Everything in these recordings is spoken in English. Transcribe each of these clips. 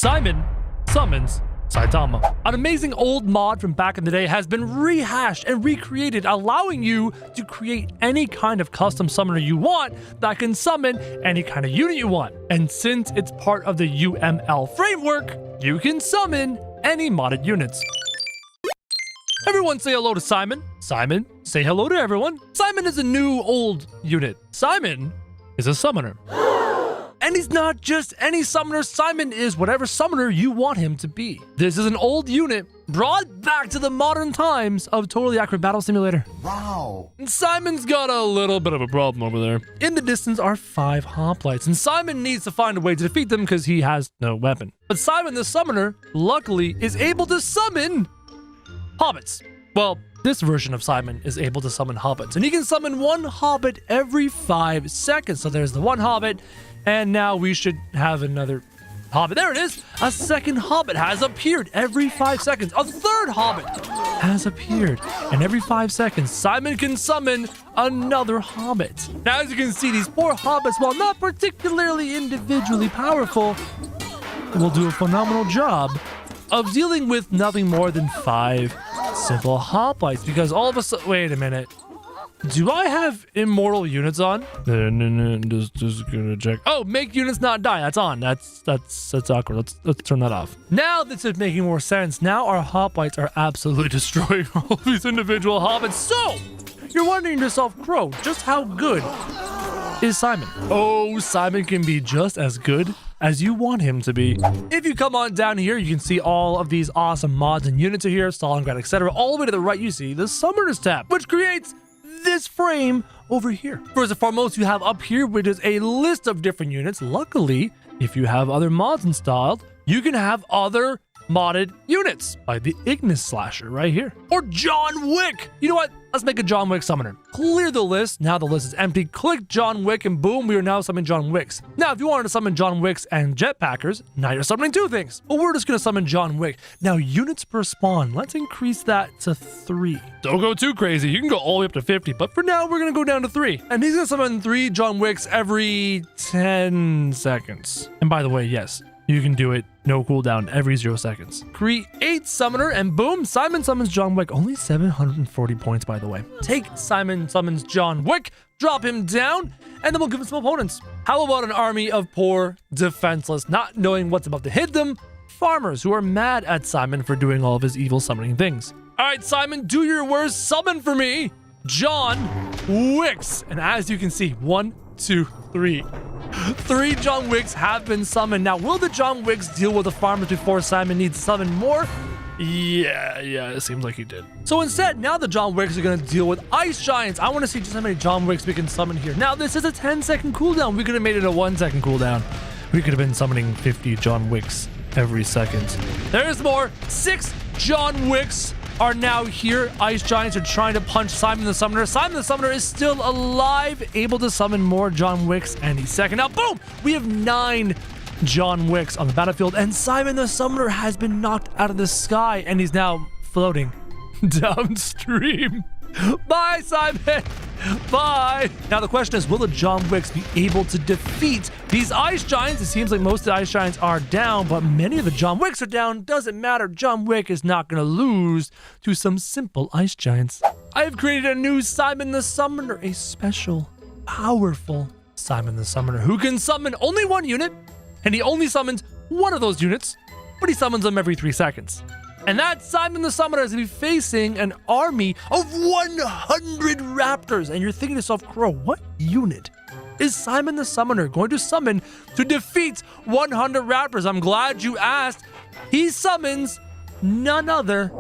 Simon summons Saitama. An amazing old mod from back in the day has been rehashed and recreated, allowing you to create any kind of custom summoner you want that can summon any kind of unit you want. And since it's part of the UML framework, you can summon any modded units. Everyone say hello to Simon. Simon, say hello to everyone. Simon is a new old unit. Simon is a summoner. And he's not just any summoner. Simon is whatever summoner you want him to be. This is an old unit brought back to the modern times of Totally Accurate Battle Simulator. Wow. And Simon's got a little bit of a problem over there. In the distance are 5 hoplites, and Simon needs to find a way to defeat them because he has no weapon. But Simon the summoner, luckily, is able to summon hobbits. Well, this version of Simon is able to summon hobbits, and he can summon 1 hobbit every 5 seconds. So there's the 1 hobbit, and now we should have another hobbit. There it is. A second hobbit has appeared every 5 seconds. A third hobbit has appeared, and every 5 seconds, Simon can summon another hobbit. Now, as you can see, these 4 hobbits, while not particularly individually powerful, will do a phenomenal job of dealing with nothing more than 5 simple hoplites, because all of a sudden, wait a minute. Do I have immortal units on? Just gonna check. Oh, make units not die. That's on. That's awkward. Let's turn that off. Now this is making more sense. Now our hoplites are absolutely destroying all these individual hobbits. So you're wondering to yourself, Crow, just how good is Simon? Oh, Simon can be just as good as you want him to be. If you come on down here, you can see all of these awesome mods and units are here, Stalingrad, etc. All the way to the right, you see the Summoners tab, which creates this frame over here. First and foremost, you have up here, which is a list of different units. Luckily, if you have other mods installed, you can have other modded units, like the Ignis Slasher right here, or John Wick. You know what? Let's make a John Wick summoner. Clear the list. Now the list is empty. Click John Wick, and boom, we are now summoning John Wicks. Now, if you wanted to summon John Wicks and Jetpackers, now you're summoning 2 things. But we're just gonna summon John Wick. Now, units per spawn, let's increase that to 3. Don't go too crazy. You can go all the way up to 50, but for now, we're gonna go down to 3. And he's gonna summon 3 John Wicks every 10 seconds. And by the way, yes, you can do it no cooldown every 0 seconds. Create summoner, and boom, Simon summons John Wick. Only 740 points, by the way. Take Simon summons John Wick, drop him down, and then we'll give him some opponents. How about an army of poor, defenseless, not knowing what's about to hit them, farmers who are mad at Simon for doing all of his evil summoning things. All right, Simon, do your worst. Summon for me John Wicks. And as you can see, 1, 2, 3. 3 John Wicks have been summoned. Now, will the John Wicks deal with the farmers before Simon needs to summon more? Yeah, it seems like he did. So instead, now the John Wicks are going to deal with ice giants. I want to see just how many John Wicks we can summon here. Now, this is a 10-second cooldown. We could have made it a 1-second cooldown. We could have been summoning 50 John Wicks every second. There's more. 6 John Wicks are now here. Ice giants are trying to punch Simon the Summoner. Simon the Summoner is still alive, able to summon more John Wicks any second. Now, boom! We have 9 John Wicks on the battlefield, and Simon the Summoner has been knocked out of the sky, and he's now floating downstream. Bye, Simon! Bye! Now the question is, will the John Wicks be able to defeat these ice giants? It seems like most of the ice giants are down, but many of the John Wicks are down. Doesn't matter. John Wick is not going to lose to some simple ice giants. I have created a new Simon the Summoner, a special, powerful Simon the Summoner who can summon only 1 unit, and he only summons 1 of those units, but he summons them every 3 seconds. And that Simon the Summoner is going to be facing an army of 100 raptors. And you're thinking to yourself, Crow, what unit is Simon the Summoner going to summon to defeat 100 raptors? I'm glad you asked. He summons none other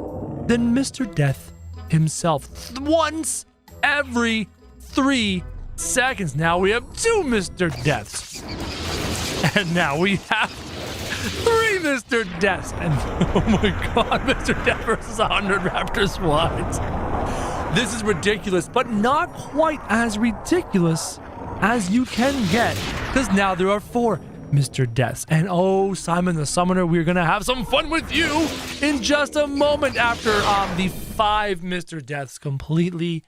than Mr. Death himself. Once every 3 seconds. Now we have 2 Mr. Deaths. And now we have 3 Mr. Deaths. And oh my god, Mr. Death versus 100 raptors. What? This is ridiculous, but not quite as ridiculous as you can get, because now there are 4 Mr. Deaths. And oh, Simon the Summoner, we're gonna have some fun with you in just a moment after the 5 Mr. Deaths completely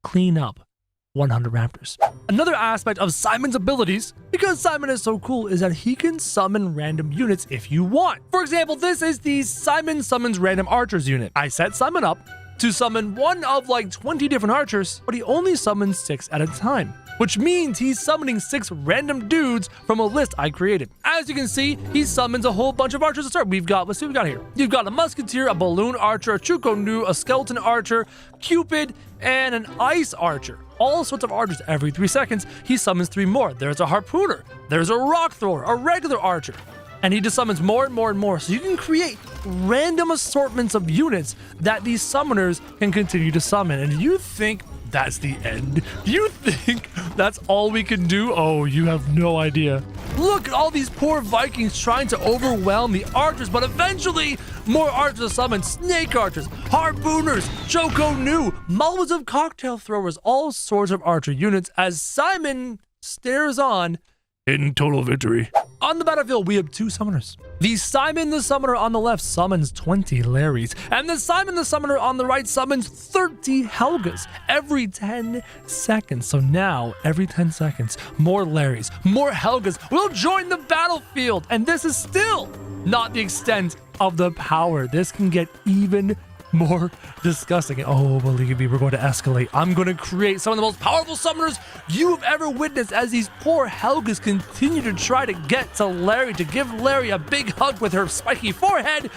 clean up 100 raptors. Another aspect of Simon's abilities, because Simon is so cool, is that he can summon random units if you want. For example, this is the Simon Summons Random Archers unit. I set Simon up to summon one of like 20 different archers, but he only summons 6 at a time, which means he's summoning 6 random dudes from a list I created. As you can see, he summons a whole bunch of archers to start. Let's see what we got here. You've got a musketeer, a balloon archer, a chukonu, a skeleton archer, Cupid, and an ice archer. All sorts of archers. Every 3 seconds, he summons 3 more. There's a harpooner, there's a rock thrower, a regular archer, and he just summons more and more and more. So you can create random assortments of units that these summoners can continue to summon. And you think that's the end? Do you think that's all we can do? Oh, you have no idea. Look at all these poor Vikings trying to overwhelm the archers, but eventually more archers are summoned. Snake archers, harpooners, chukonu, multitudes of cocktail throwers, all sorts of archer units as Simon stares on in total victory. On the battlefield, we have 2 summoners. The Simon the Summoner on the left summons 20 Larrys, and the Simon the Summoner on the right summons 30 Helgas every 10 seconds. So now, every 10 seconds, more Larrys, more Helgas will join the battlefield, and this is still not the extent of the power. This can get even more disgusting. Oh, believe me, we're going to escalate. I'm going to create some of the most powerful summoners you've ever witnessed as these poor Helgas continue to try to get to Larry, to give Larry a big hug with her spiky forehead.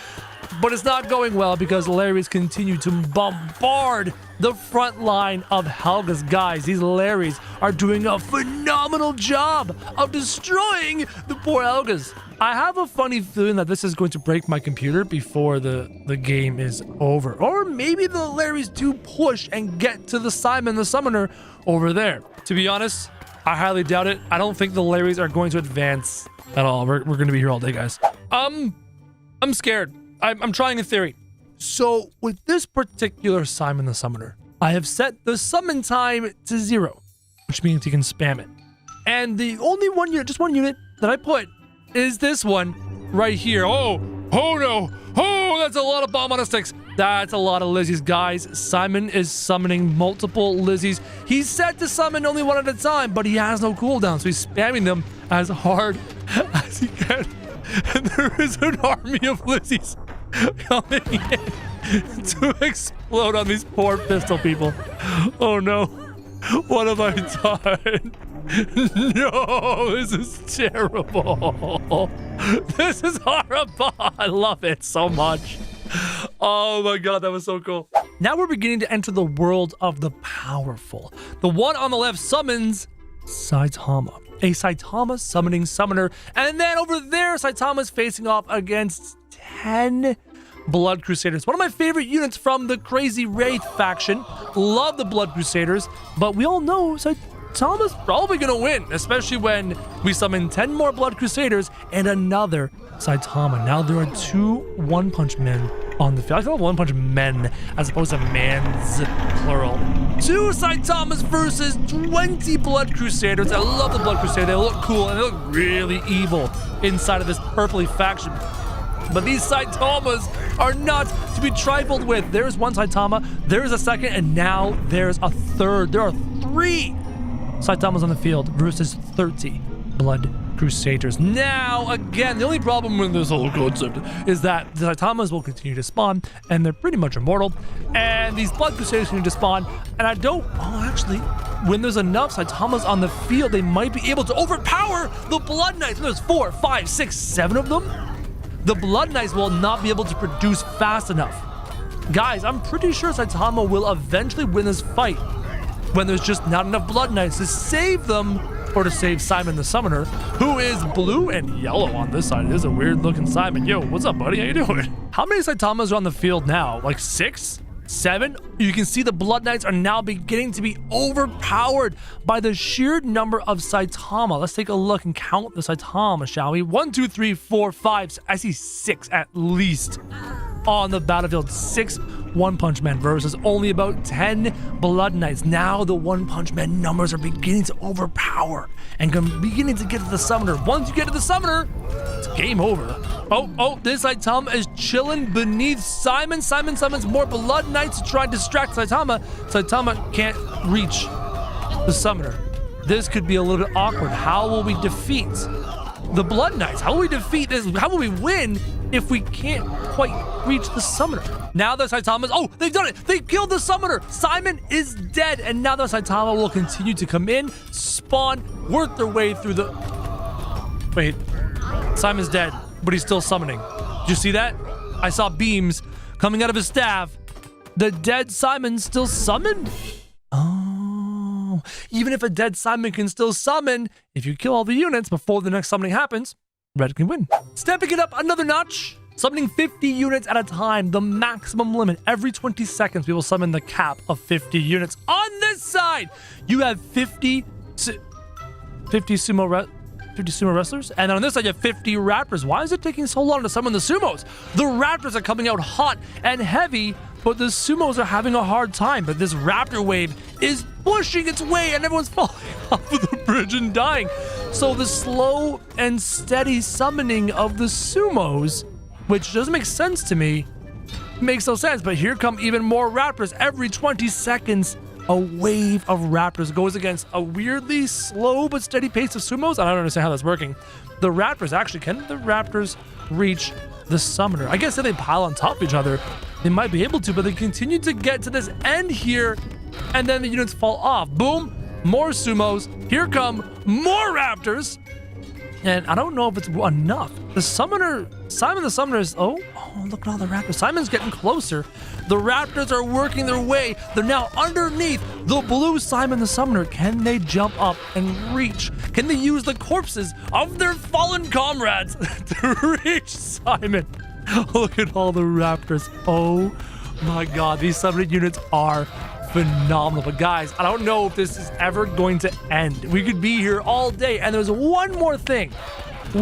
But it's not going well because Larrys continue to bombard the front line of Helgas. Guys, these Larrys are doing a phenomenal job of destroying the poor Helgas. I have a funny feeling that this is going to break my computer before the game is over. Or maybe the Larrys do push and get to the Simon the Summoner over there. To be honest, I highly doubt it. I don't think the Larrys are going to advance at all. We're going to be here all day, guys. I'm scared. I'm trying a theory. So with this particular Simon the Summoner, I have set the summon time to 0, which means you can spam it. And the only one unit, just one unit that I put is this one right here. Oh no. Oh, that's a lot of bomb on a sticks. That's a lot of Lizzies, guys. Simon is summoning multiple Lizzies. He's set to summon only one at a time, but he has no cooldown, so he's spamming them as hard as he can. And there is an army of Lizzies coming in to explode on these poor pistol people. Oh no. What have I done? No, this is terrible. This is horrible. I love it so much. Oh my god, that was so cool. Now we're beginning to enter the world of the powerful. The one on the left summons Saitama, a Saitama summoning summoner. And then over there, Saitama's facing off against 10 Blood Crusaders. One of my favorite units from the Crazy Wraith faction. Love the Blood Crusaders, but we all know Saitama's probably gonna win, especially when we summon 10 more Blood Crusaders and another Saitama. Now there are 2 one-punch men on the field. I call them one-punch men as opposed to mans, plural. 2 Saitamas versus 20 Blood Crusaders. I love the Blood Crusader. They look cool and they look really evil inside of this purpley faction. But these Saitamas are not to be trifled with. There's one Saitama, there's a second, and now there's a third. There are 3 Saitamas on the field versus 30 Blood Crusaders. Now, again, the only problem with this whole concept is that the Saitamas will continue to spawn, and they're pretty much immortal. And these Blood Crusaders continue to spawn, and I don't... Oh, actually, when there's enough Saitamas on the field, they might be able to overpower the Blood Knights. There's 4, 5, 6, 7 of them. The Blood Knights will not be able to produce fast enough. Guys, I'm pretty sure Saitama will eventually win this fight when there's just not enough Blood Knights to save them or to save Simon the Summoner, who is blue and yellow on this side. It is a weird looking Simon. Yo, what's up, buddy? How you doing? How many Saitamas are on the field now? Like 6? 7? You can see the Blood Knights are now beginning to be overpowered by the sheer number of Saitama. Let's take a look and count the Saitama, shall we? 1, 2, 3, 4, 5. I see 6 at least on the battlefield. 6 One-Punch Men versus only about 10 Blood Knights. Now the One-Punch Men numbers are beginning to overpower and beginning to get to the Summoner. Once you get to the Summoner, it's game over. Oh, this Saitama is chilling beneath Simon. Simon summons more Blood Knights to try and distract Saitama. Saitama can't reach the summoner. This could be a little bit awkward. How will we defeat the Blood Knights? How will we defeat this? How will we win if we can't quite reach the summoner? Now that Saitama's... Oh, they've done it. They killed the summoner. Simon is dead. And now that Saitama will continue to come in, spawn, work their way through the... Wait. Simon's dead, but he's still summoning. Did you see that? I saw beams coming out of his staff. The dead Simon still summoned? Oh. Even if a dead Simon can still summon, if you kill all the units before the next summoning happens, Red can win. Stepping it up another notch. Summoning 50 units at a time, the maximum limit. Every 20 seconds, we will summon the cap of 50 units. On this side, you have 50 sumo wrestlers, and on this side you have 50 raptors. Why is it taking so long to summon the sumos? The raptors are coming out hot and heavy, but the sumos are having a hard time. But this raptor wave is pushing its way, and everyone's falling off of the bridge and dying. So the slow and steady summoning of the sumos, which doesn't make sense to me, makes no sense. But here come even more raptors. Every 20 seconds, a wave of raptors goes against a weirdly slow but steady pace of sumos. I don't understand how that's working. The raptors, actually, can the raptors reach the summoner? I guess if they pile on top of each other, they might be able to, but they continue to get to this end here, and then the units fall off. Boom, more sumos. Here come more raptors. And I don't know if it's enough. The summoner, Simon the summoner is, oh, look at all the raptors. Simon's getting closer. The raptors are working their way. They're now underneath the blue Simon the summoner. Can they jump up and reach? Can they use the corpses of their fallen comrades to reach Simon? Look at all the raptors. Oh my God, these summoning units are phenomenal. But guys, I don't know if this is ever going to end. We could be here all day. And there's one more thing I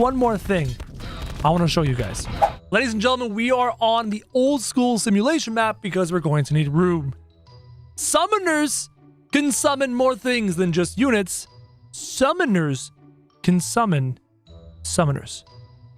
want to show you guys. Ladies and gentlemen, we are on the old school simulation map because we're going to need room. Summoners can summon more things than just units. Summoners can summon summoners.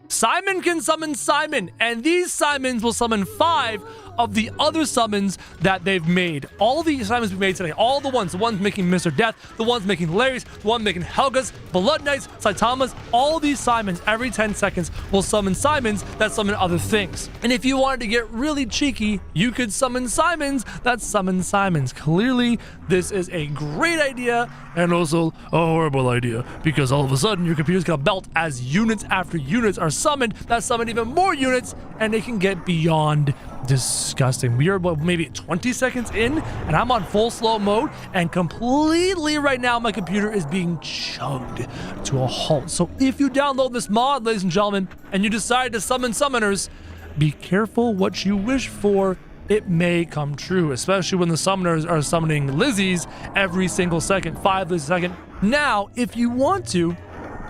Simon can summon Simon, and these Simons will summon 5 of the other summons that they've made. All the Simons we made today, all the ones making Mr. Death, the ones making Larry's, the one making Helga's, Blood Knights, Saitamas, all these Simons every 10 seconds will summon Simons that summon other things. And if you wanted to get really cheeky, you could summon Simons that summon Simons. Clearly, this is a great idea and also a horrible idea, because all of a sudden your computer's gonna belt as units after units are summoned that summon even more units, and it can get beyond disgusting. We are maybe 20 seconds in, and I'm on full slow mode, and completely right now my computer is being chugged to a halt. So if you download this mod, ladies and gentlemen, and you decide to summon summoners, be careful what you wish for. It may come true, especially when the summoners are summoning Lizzies every single second, 5 Lizzies a second. Now, if you want to,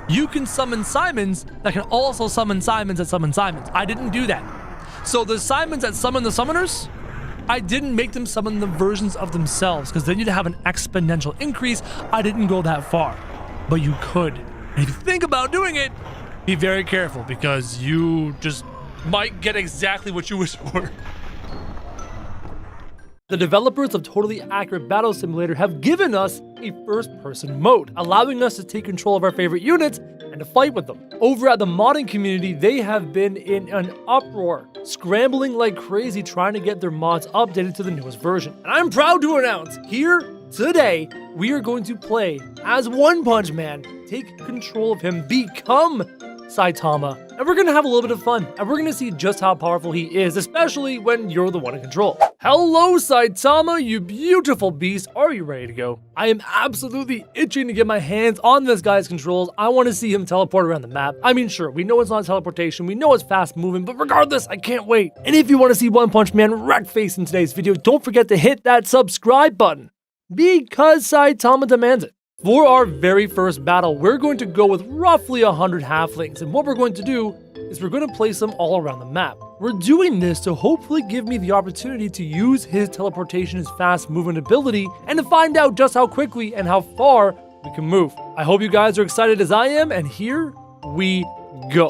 you can summon Simons that can also summon Simons that summon Simons. I didn't do that. So the Simons that summon the summoners, I didn't make them summon the versions of themselves, because then you'd have an exponential increase. I didn't go that far, but you could. And if you think about doing it, be very careful, because you just might get exactly what you wish for. The developers of Totally Accurate Battle Simulator have given us a first-person mode, allowing us to take control of our favorite units and to fight with them. Over at the modding community, they have been in an uproar, scrambling like crazy trying to get their mods updated to the newest version. And I'm proud to announce, here today, we are going to play as One Punch Man, take control of him, become Saitama, and we're gonna have a little bit of fun, and we're gonna see just how powerful he is, especially when you're the one in control. Hello, Saitama, you beautiful beast. Are you ready to go? I am absolutely itching to get my hands on this guy's controls. I want to see him teleport around the map. I mean, sure, we know it's not teleportation, we know it's fast moving, but regardless, I can't wait. And if you want to see One Punch Man wreck face in today's video, don't forget to hit that subscribe button, because Saitama demands it. For our very first battle, we're going to go with roughly 100 halflings, and what we're going to do is we're going to place them all around the map. We're doing this to hopefully give me the opportunity to use his teleportation, his fast movement ability, and to find out just how quickly and how far we can move. I hope you guys are excited as I am, and here we go.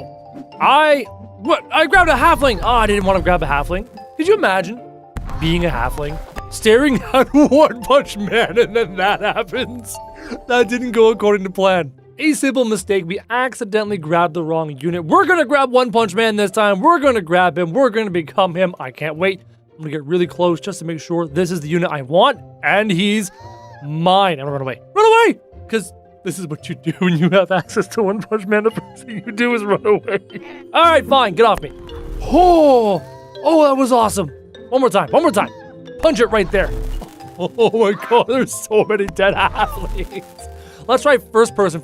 I grabbed a halfling. Oh, I didn't want to grab a halfling. Could you imagine being a halfling, staring at One Punch Man, and then that happens? That didn't go according to plan. A simple mistake. We accidentally grabbed the wrong unit. We're gonna grab One Punch Man this time. We're gonna grab him. We're gonna become him. I can't wait. I'm gonna get really close just to make sure this is the unit I want. And he's mine. I'm gonna run away. Run away! Because this is what you do when you have access to One Punch Man. The first thing you do is run away. All right, fine. Get off me. Oh, that was awesome. One more time. Punch it right there. Oh my god, there's so many dead athletes. Let's try first person.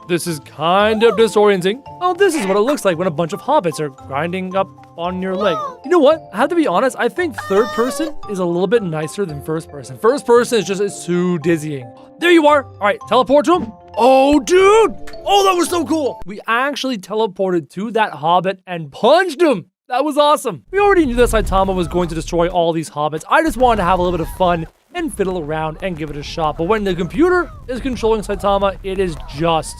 This is kind of disorienting. Oh, this is what it looks like when a bunch of hobbits are grinding up on your leg. You know what? I have to be honest, I think third person is a little bit nicer than first person. First person is just too dizzying. There you are. All right, teleport to him. Oh, dude. Oh, that was so cool. We actually teleported to that hobbit and punched him. That was awesome. We already knew that Saitama was going to destroy all these hobbits. I just wanted to have a little bit of fun and fiddle around and give it a shot. But when the computer is controlling Saitama, it is just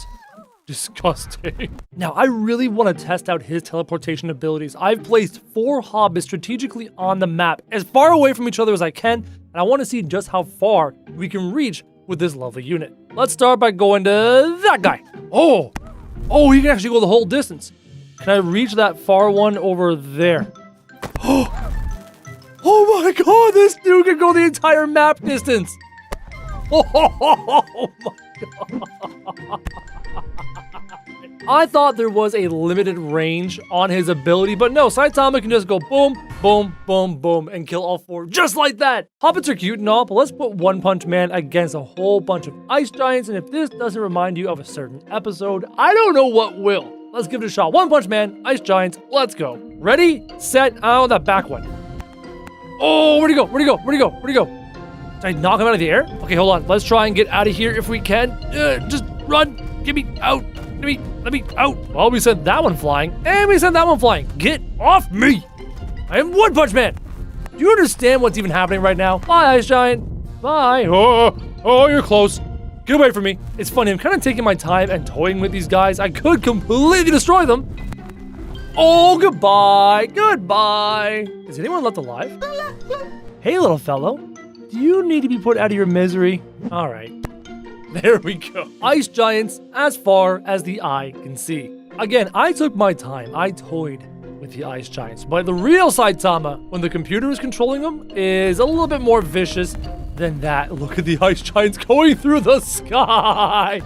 disgusting. Now, I really want to test out his teleportation abilities. I've placed 4 hobbits strategically on the map, as far away from each other as I can, and I want to see just how far we can reach with this lovely unit. Let's start by going to that guy. Oh, he can actually go the whole distance. Can I reach that far one over there? Oh my god, this dude can go the entire map distance. Oh my god. I thought there was a limited range on his ability, but no, Saitama can just go boom, boom, boom, boom, and kill all 4 just like that. Hobbits are cute and all, but let's put One Punch Man against a whole bunch of ice giants, and if this doesn't remind you of a certain episode, I don't know what will. Let's give it a shot. One Punch Man, ice giants, let's go. Ready, set, oh, that back one. Oh, where'd he go? Did I knock him out of the air? Okay, hold on. Let's try and get out of here if we can. Just run. Get me out. Let me out. Well, we sent that one flying, and we sent that one flying. Get off me. I am One Punch Man. Do you understand what's even happening right now? Bye, Ice Giant. Bye. Oh, you're close. Get away from me. It's funny. I'm kind of taking my time and toying with these guys. I could completely destroy them. Oh, goodbye. Is anyone left alive? Hey, little fellow. Do you need to be put out of your misery? All right. There we go. Ice giants as far as the eye can see. Again, I took my time. I toyed with the ice giants. But the real Saitama, when the computer is controlling them, is a little bit more vicious than that. Look at the ice giants going through the sky.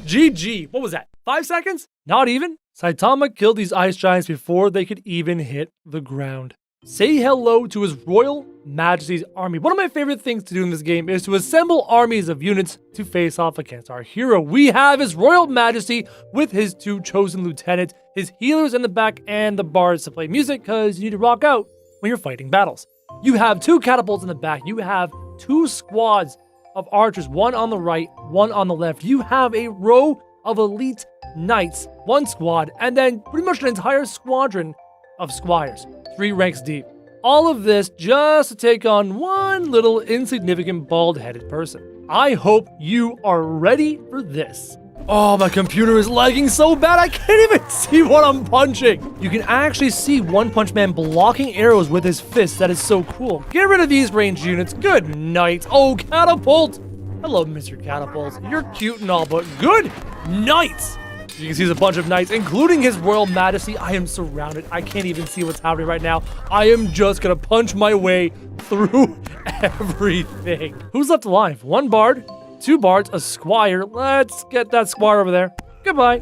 GG. What was that? 5 seconds? Not even? Saitama killed these ice giants before they could even hit the ground. Say hello to His Royal Majesty's army. One of my favorite things to do in this game is to assemble armies of units to face off against our hero. We have His Royal Majesty with his 2 chosen lieutenants, his healers in the back, and the bards to play music because you need to rock out when you're fighting battles. You have 2 catapults in the back. You have 2 squads of archers, one on the right, one on the left. You have a row of elite knights, 1 squad, and then pretty much an entire squadron of squires, 3 ranks deep. All of this just to take on one little insignificant bald-headed person. I hope you are ready for this. Oh, my computer is lagging so bad I can't even see what I'm punching. You can actually see One Punch Man blocking arrows with his fists. That is so cool. Get rid of these ranged units. Good night. Oh, catapult. Hello, Mr. Catapult. You're cute and all, but good night. You can see there's a bunch of knights, including His Royal Majesty. I am surrounded. I can't even see what's happening right now. I am just gonna punch my way through everything. Who's left alive? 1 bard, 2 bards, a squire. Let's get that squire over there. Goodbye.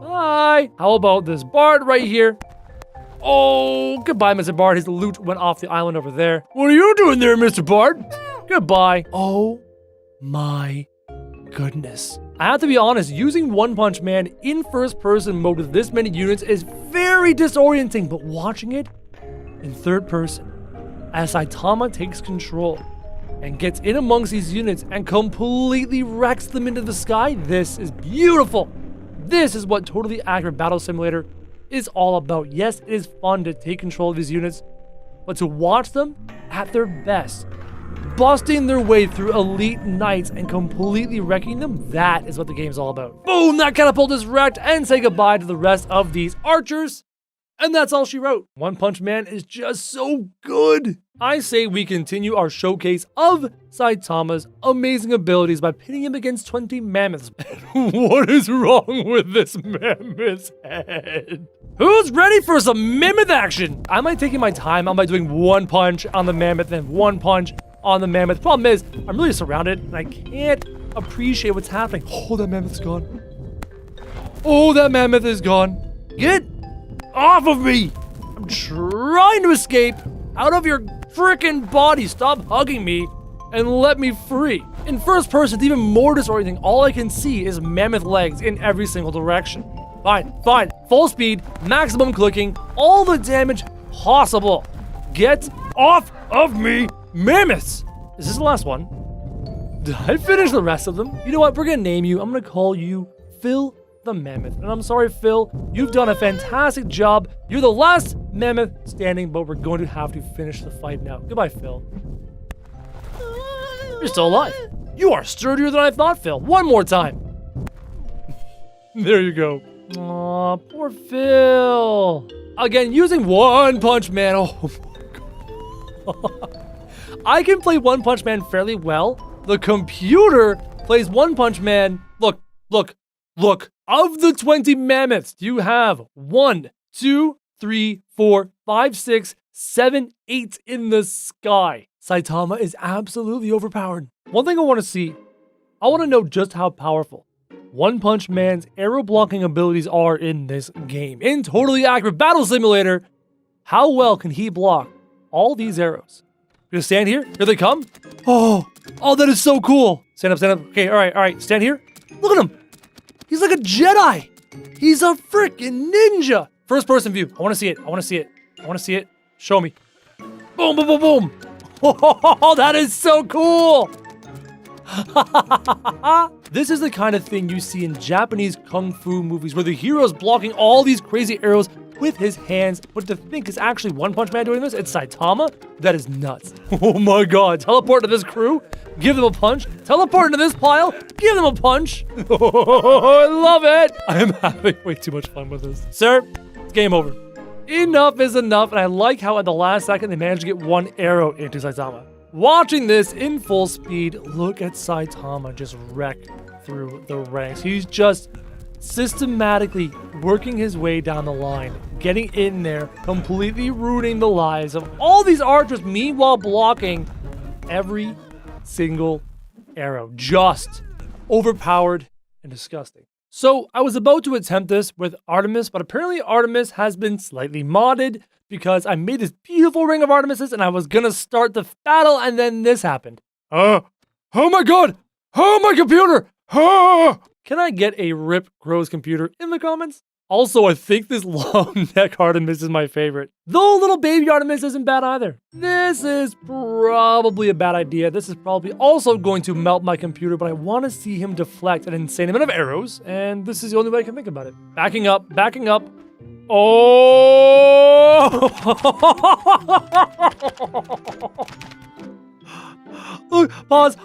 Bye. How about this bard right here? Oh, goodbye, Mr. Bard. His loot went off the island over there. What are you doing there, Mr. Bard? Goodbye. Oh my goodness. I have to be honest, using One Punch Man in first person mode with this many units is very disorienting, but watching it in third person as Saitama takes control and gets in amongst these units and completely wrecks them into the sky, this is beautiful. This is what Totally Accurate Battle Simulator is all about. Yes, it is fun to take control of these units, but to watch them at their best, busting their way through elite knights and completely wrecking them, that is what the game's all about. Boom, that catapult is wrecked, and say goodbye to the rest of these archers. And that's all she wrote. One Punch Man is just so good. I say we continue our showcase of Saitama's amazing abilities by pitting him against 20 mammoths. What is wrong with this mammoth's head? Who's ready for some mammoth action? I might take my time. I might doing one punch on the mammoth and one punch on the mammoth. Problem is, I'm really surrounded and I can't appreciate what's happening. Oh, that mammoth's gone. Oh, that mammoth is gone. Get off of me! I'm trying to escape out of your freaking body. Stop hugging me and let me free. In first person, it's even more disorienting. All I can see is mammoth legs in every single direction. Fine, fine. Full speed, maximum clicking, all the damage possible. Get off of me, mammoths! Is this the last one? Did I finish the rest of them? You know what? We're gonna name you. I'm gonna call you Phil the Mammoth. And I'm sorry, Phil. You've done a fantastic job. You're the last mammoth standing, but we're going to have to finish the fight now. Goodbye, Phil. You're still alive. You are sturdier than I thought, Phil. One more time. There you go. Aw, poor Phil. Again, using One Punch Man. Oh my god. I can play One Punch Man fairly well. The computer plays One Punch Man. Look, look, look. Of the 20 mammoths, you have 1, 2, 3, 4, 5, 6, 7, 8 in the sky. Saitama is absolutely overpowered. One thing I want to see, I want to know just how powerful One Punch Man's arrow blocking abilities are in this game. In Totally Accurate Battle Simulator, how well can he block all these arrows? Gonna stand here? Here they come. Oh, that is so cool. Stand up, stand up. Okay, all right, stand here. Look at him. He's like a Jedi. He's a freaking ninja. First person view. I want to see it. I want to see it. I want to see it. Show me. Boom, boom, boom, boom. Oh, that is so cool. This is the kind of thing you see in Japanese kung fu movies where the hero's blocking all these crazy arrows with his hands, but to think is actually One Punch Man doing this, it's Saitama? That is nuts. Oh my god, teleport to this crew, give them a punch, teleport into this pile, give them a punch. Oh, I love it. I am having way too much fun with this. Sir, it's game over. Enough is enough, and I like how at the last second they managed to get one arrow into Saitama. Watching this in full speed, look at Saitama just wreck through the ranks. He's just systematically working his way down the line, getting in there, completely ruining the lives of all these archers, meanwhile blocking every single arrow. Just overpowered and disgusting. So I was about to attempt this with Artemis, but apparently Artemis has been slightly modded because I made this beautiful ring of Artemises and I was gonna start the battle and then this happened. Oh my god! Oh, my computer! Can I get a Rip Grows computer in the comments? Also, I think this long neck Artemis is my favorite. Though little baby Artemis isn't bad either. This is probably a bad idea. This is probably also going to melt my computer, but I want to see him deflect an insane amount of arrows, and this is the only way I can think about it. Backing up, backing up. Oh! Look, pause.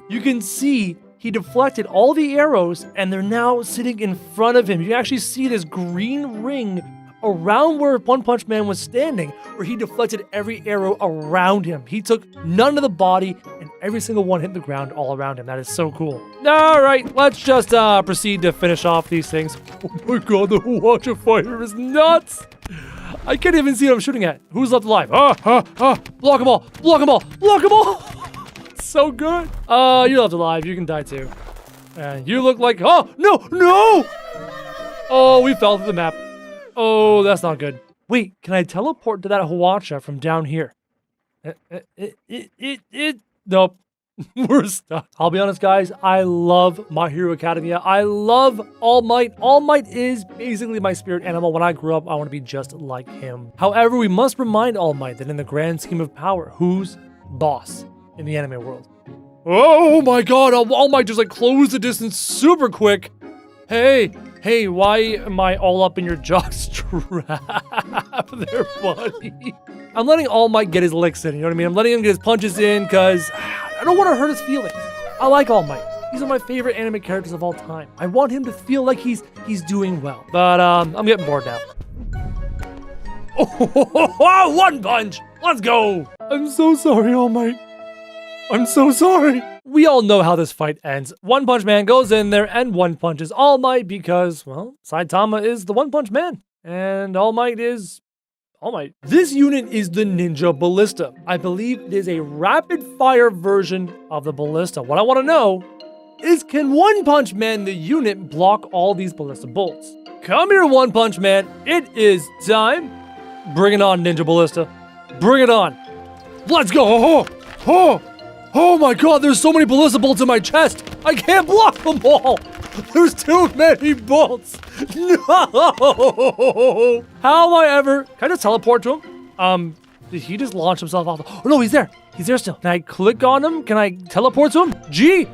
You can see he deflected all the arrows and they're now sitting in front of him. You can actually see this green ring around where One Punch Man was standing, where he deflected every arrow around him. He took none of the body and every single one hit the ground all around him. That is so cool. All right, let's just proceed to finish off these things. Oh my god, the Watch of Fire is nuts. I can't even see what I'm shooting at. Who's left alive? Block them all, block them all, block them all. So good. You're left alive. You can die too. And you look like, oh, no. Oh, we fell through the map. Oh, that's not good. Wait, can I teleport to that Hwacha from down here? Nope. We're stuck. I'll be honest, guys. I love My Hero Academia. I love All Might. All Might is basically my spirit animal. When I grew up, I want to be just like him. However, we must remind All Might that in the grand scheme of power, who's boss in the anime world? Oh my god, All Might just like closed the distance super quick. Hey, why am I all up in your jockstrap there, buddy? I'm letting All Might get his licks in, you know what I mean? I'm letting him get his punches in because I don't want to hurt his feelings. I like All Might. He's one of my favorite anime characters of all time. I want him to feel like he's doing well. But I'm getting bored now. Oh, one punch. Let's go. I'm so sorry, All Might. I'm so sorry. We all know how this fight ends. One Punch Man goes in there and one punches All Might because, well, Saitama is the One Punch Man. And All Might is All Might. This unit is the Ninja Ballista. I believe it is a rapid fire version of the Ballista. What I want to know is, can One Punch Man, the unit, block all these Ballista bolts? Come here, One Punch Man. It is time. Bring it on, Ninja Ballista. Bring it on. Let's go. Oh my god, there's so many Ballista bolts in my chest. I can't block them all. There's too many bolts. No. How am I ever? Can I just teleport to him? Did he just launch himself off? Oh no, he's there. He's there still. Can I click on him? Can I teleport to him? G.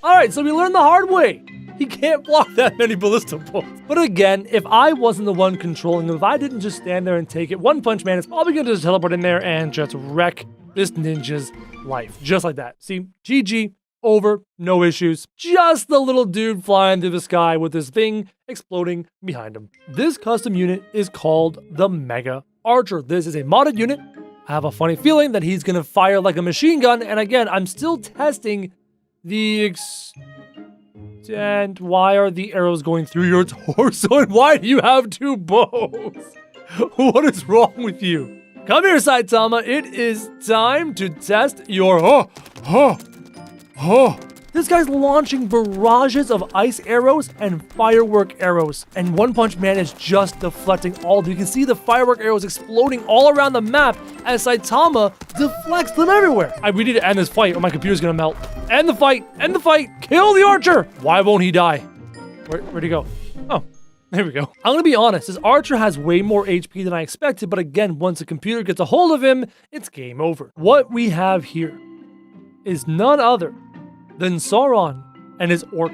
All right, so we learned the hard way. He can't block that many Ballista bolts. But again, if I wasn't the one controlling him, if I didn't just stand there and take it, One Punch Man is probably going to just teleport in there and just wreck this ninja's life. Just like that. See, GG, over, no issues. Just the little dude flying through the sky with this thing exploding behind him. This custom unit is called the Mega Archer. This is a modded unit. I have a funny feeling that he's going to fire like a machine gun. And again, I'm still testing the and why are the arrows going through your torso? And why do you have two bows? What is wrong with you? Come here, Saitama. It is time to test your... This guy's launching barrages of ice arrows and firework arrows. And One Punch Man is just deflecting all of them. You can see the firework arrows exploding all around the map as Saitama deflects them everywhere. We need to end this fight or my computer's gonna melt. End the fight! End the fight! Kill the archer! Why won't he die? Where'd he go? Oh, there we go. I'm gonna be honest, this archer has way more HP than I expected, but again, once the computer gets a hold of him, it's game over. What we have here is none other than Sauron and his orc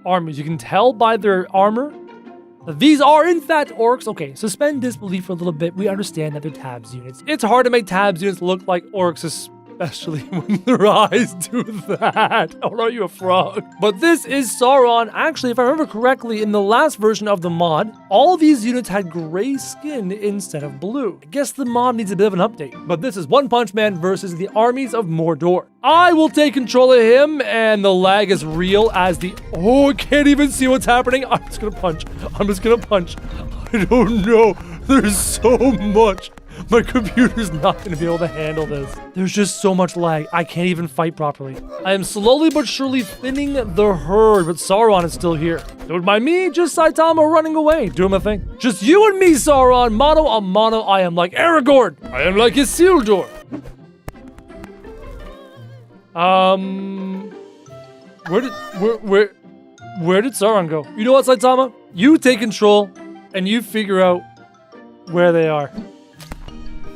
armies. You can tell by their armor that these are in fact orcs. Okay, suspend disbelief for a little bit. We understand that they're tabs units. It's hard to make tabs units look like orcs, especially when their eyes do that. Or are you a frog? But this is Sauron. Actually, if I remember correctly, in the last version of the mod, all these units had gray skin instead of blue. I guess the mod needs a bit of an update. But this is One Punch Man versus the armies of Mordor. I will take control of him, and the lag is real as the... Oh, I can't even see what's happening. I'm just gonna punch. I don't know. There's so much. My computer's not going to be able to handle this. There's just so much lag. I can't even fight properly. I am slowly but surely thinning the herd, but Sauron is still here. Don't mind me, just Saitama running away, doing my thing. Just you and me, Sauron, mano a mano. I am like Aragorn. I am like Isildur. Where did Sauron go? You know what, Saitama? You take control and you figure out where they are.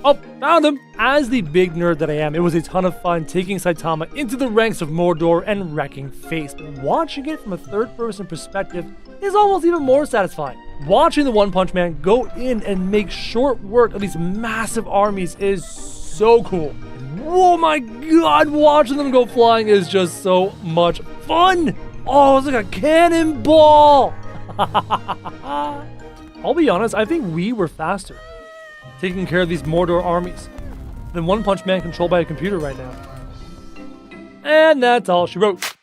Oh, found him! As the big nerd that I am, it was a ton of fun taking Saitama into the ranks of Mordor and wrecking face. But watching it from a third-person perspective is almost even more satisfying. Watching the One Punch Man go in and make short work of these massive armies is so cool. Oh my god, watching them go flying is just so much fun! Oh, it's like a cannonball! I'll be honest, I think we were faster taking care of these Mordor armies than One Punch Man controlled by a computer right now. And that's all she wrote.